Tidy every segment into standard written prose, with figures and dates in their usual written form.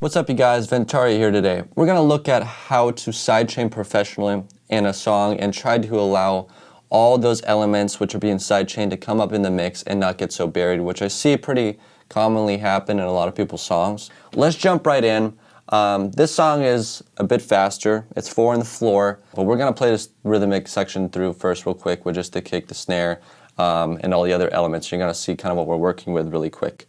What's up, you guys? Ventari here today. We're going to look at how to sidechain professionally in a song and try to allow all those elements which are being sidechained to come up in the mix and not get so buried, which I see pretty commonly happen in a lot of people's songs. Let's jump right in. This song is a bit faster. It's 4 on the floor, but we're going to play this rhythmic section through first real quick with just the kick, the snare, and all the other elements. You're going to see kind of what we're working with really quick.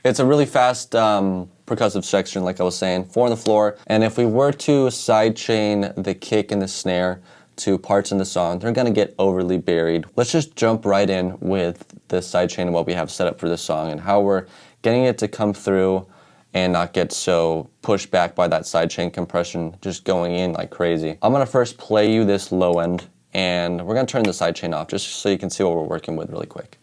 It's a really fast percussive section, like I was saying, 4 on the floor. And if we were to sidechain the kick and the snare to parts in the song, they're gonna get overly buried. Let's just jump right in with the sidechain and what we have set up for this song and how we're getting it to come through and not get so pushed back by that sidechain compression just going in like crazy. I'm gonna first play you this low end and we're gonna turn the sidechain off just so you can see what we're working with really quick.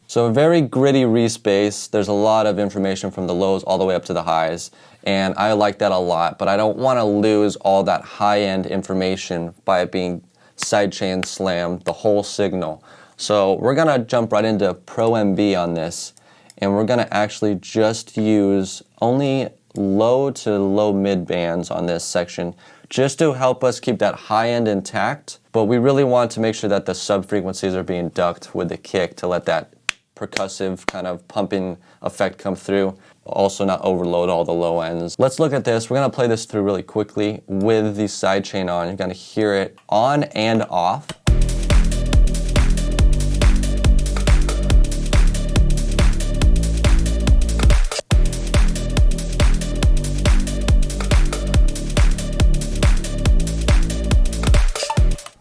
So a very gritty respace. There's a lot of information from the lows all the way up to the highs, and I like that a lot, but I don't want to lose all that high-end information by it being sidechain slammed, the whole signal. So we're gonna jump right into Pro MB on this, and we're gonna actually just use only low to low mid bands on this section, just to help us keep that high end intact, but we really want to make sure that the sub frequencies are being ducked with the kick to let that percussive kind of pumping effect come through. Also not overload all the low ends. Let's look at this. We're gonna play this through really quickly with the sidechain on. You're gonna hear it on and off.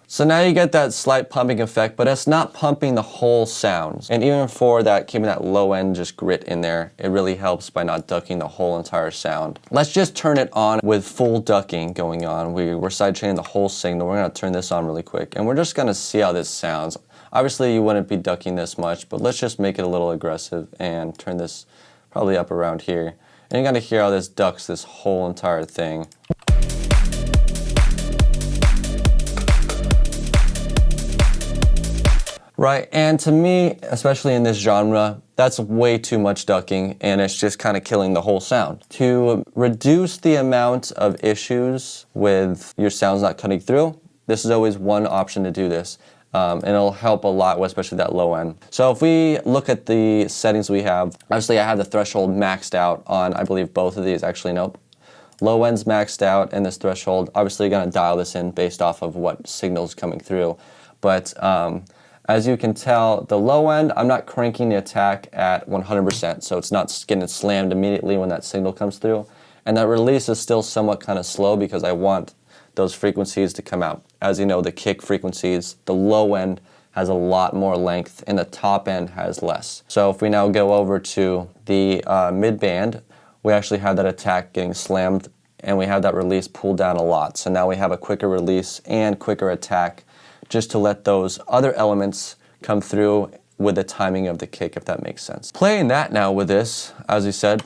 So now you get that slight pumping effect, but it's not pumping the whole sound. And even for that, keeping that low end just grit in there, it really helps by not ducking the whole entire sound. Let's just turn it on with full ducking going on. We're sidechaining the whole signal. We're gonna turn this on really quick, and we're just gonna see how this sounds. Obviously you wouldn't be ducking this much, but let's just make it a little aggressive and turn this probably up around here. And you're gonna hear how this ducks this whole entire thing. Right, and to me, especially in this genre, that's way too much ducking and it's just kind of killing the whole sound. To reduce the amount of issues with your sounds not cutting through, this is always one option to do this. And it'll help a lot, especially that low end. So if we look at the settings we have, obviously I have the threshold maxed out on, I believe both of these, actually nope. Low end's maxed out and this threshold, obviously you're gonna dial this in based off of what signal's coming through. But as you can tell, the low end, I'm not cranking the attack at 100%, so it's not getting slammed immediately when that signal comes through. And that release is still somewhat kind of slow because I want those frequencies to come out. As you know, the kick frequencies, the low end has a lot more length and the top end has less. So if we now go over to the mid band, we actually have that attack getting slammed and we have that release pulled down a lot. So now we have a quicker release and quicker attack, just to let those other elements come through with the timing of the kick, if that makes sense. Playing that now with this, as we said.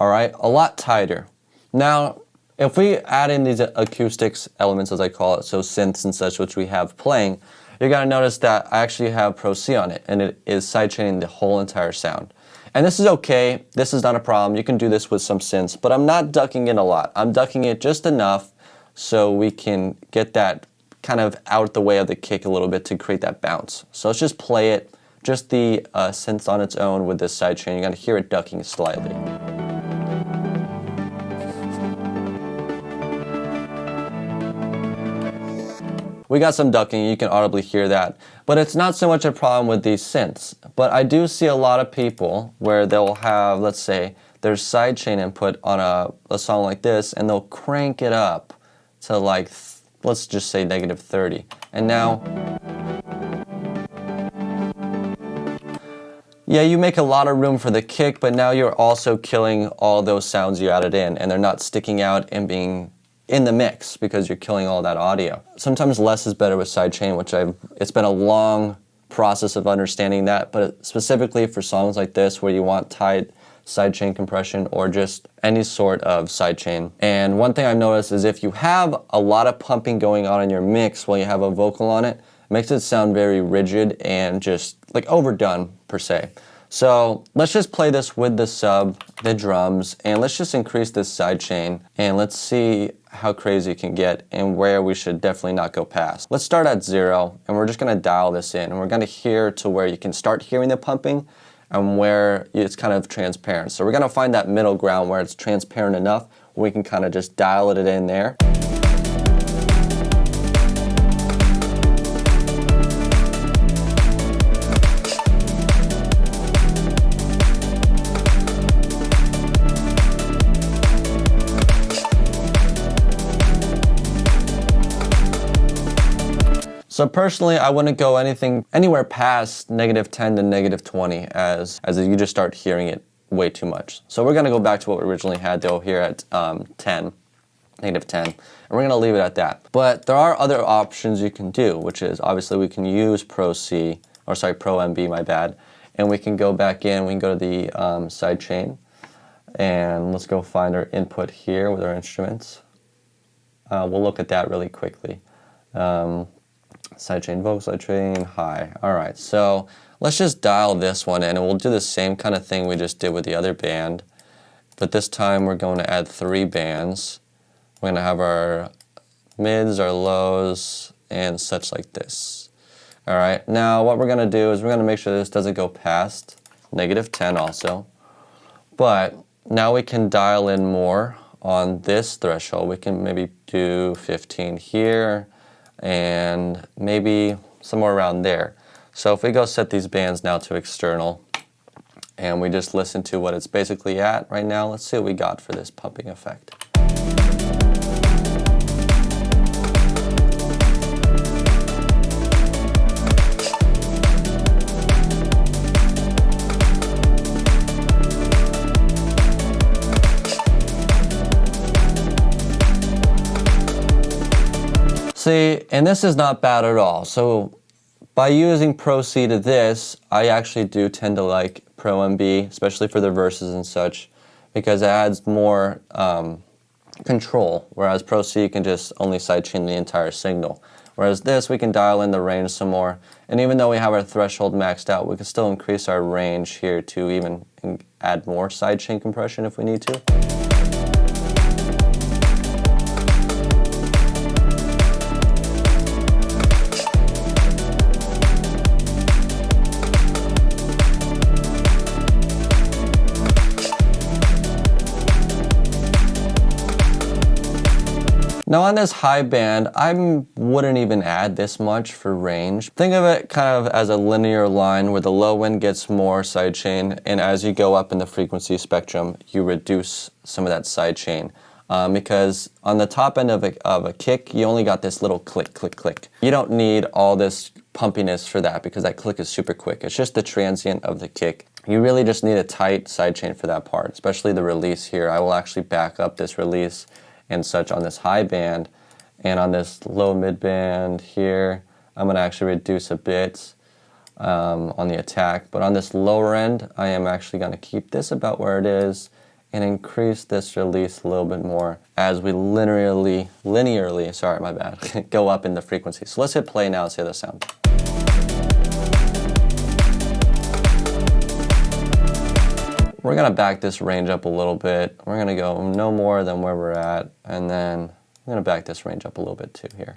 All right, a lot tighter. Now, if we add in these acoustics elements, as I call it, so synths and such, which we have playing, you're gonna notice that I actually have Pro C on it, and it is sidechaining the whole entire sound. And this is okay, this is not a problem, you can do this with some synths, but I'm not ducking it a lot. I'm ducking it just enough so we can get that kind of out the way of the kick a little bit to create that bounce. So let's just play it, just the synths on its own with this sidechain. You're gonna hear it ducking slightly. We got some ducking, you can audibly hear that, but it's not so much a problem with these synths. But I do see a lot of people where they'll have, let's say, their sidechain input on a song like this, and they'll crank it up to like, let's just say -30. And now, yeah, you make a lot of room for the kick, but now you're also killing all those sounds you added in, and they're not sticking out and being in the mix because you're killing all that audio. Sometimes less is better with sidechain, which it's been a long process of understanding that, but specifically for songs like this where you want tight sidechain compression or just any sort of sidechain. And one thing I've noticed is if you have a lot of pumping going on in your mix while you have a vocal on it, it makes it sound very rigid and just like overdone per se. So let's just play this with the sub, the drums, and let's just increase this sidechain and let's see how crazy it can get and where we should definitely not go past. Let's start at 0 and we're just gonna dial this in and we're gonna hear to where you can start hearing the pumping and where it's kind of transparent. So we're gonna find that middle ground where it's transparent enough where we can kind of just dial it in there. So personally, I wouldn't go anywhere past -10 to -20 as you just start hearing it way too much. So we're gonna go back to what we originally had though here at 10, -10, and we're gonna leave it at that. But there are other options you can do, which is obviously we can use Pro MB, my bad, and we can go back in, we can go to the sidechain, and let's go find our input here with our instruments. We'll look at that really quickly. Sidechain vocal, sidechain high. All right, so let's just dial this one in and we'll do the same kind of thing we just did with the other band. But this time we're going to add 3 bands. We're going to have our mids, our lows, and such like this. All right, now what we're going to do is we're going to make sure this doesn't go past -10 also. But now we can dial in more on this threshold. We can maybe do 15 here, and maybe somewhere around there. So if we go set these bands now to external and we just listen to what it's basically at right now, let's see what we got for this pumping effect. See, and this is not bad at all. So by using Pro C to this, I actually do tend to like Pro MB, especially for the verses and such, because it adds more control, whereas Pro C can just only sidechain the entire signal. Whereas this, we can dial in the range some more, and even though we have our threshold maxed out, we can still increase our range here to even add more sidechain compression if we need to. Now on this high band, I wouldn't even add this much for range. Think of it kind of as a linear line where the low end gets more sidechain, and as you go up in the frequency spectrum, you reduce some of that sidechain. Because on the top end of a kick, you only got this little click, click, click. You don't need all this pumpiness for that because that click is super quick. It's just the transient of the kick. You really just need a tight sidechain for that part, especially the release here. I will actually back up this release and such on this high band, and on this low mid band here I'm going to actually reduce a bit on the attack, but on this lower end I am actually going to keep this about where it is and increase this release a little bit more as we linearly, sorry my bad, go up in the frequency. So let's hit play now and see the sound. We're gonna back this range up a little bit. We're gonna go no more than where we're at, and then I'm gonna back this range up a little bit too here.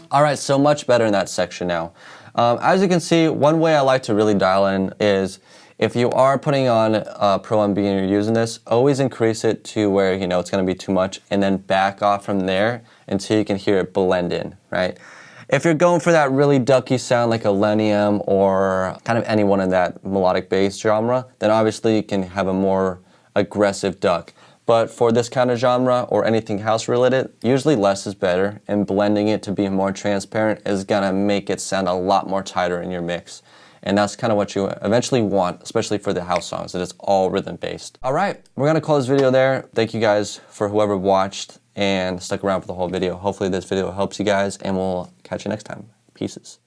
All right, so much better in that section now. As you can see, one way I like to really dial in is if you are putting on Pro MB and you're using this, always increase it to where you know it's gonna be too much, and then back off from there until you can hear it blend in, right? If you're going for that really ducky sound like Illenium or kind of anyone in that melodic bass genre, then obviously you can have a more aggressive duck. But for this kind of genre or anything house related, usually less is better, and blending it to be more transparent is gonna make it sound a lot more tighter in your mix. And that's kind of what you eventually want, especially for the house songs, that it's all rhythm based. All right, we're gonna call this video there. Thank you guys for whoever watched and stuck around for the whole video. Hopefully this video helps you guys, and we'll catch you next time. Peace. pieces.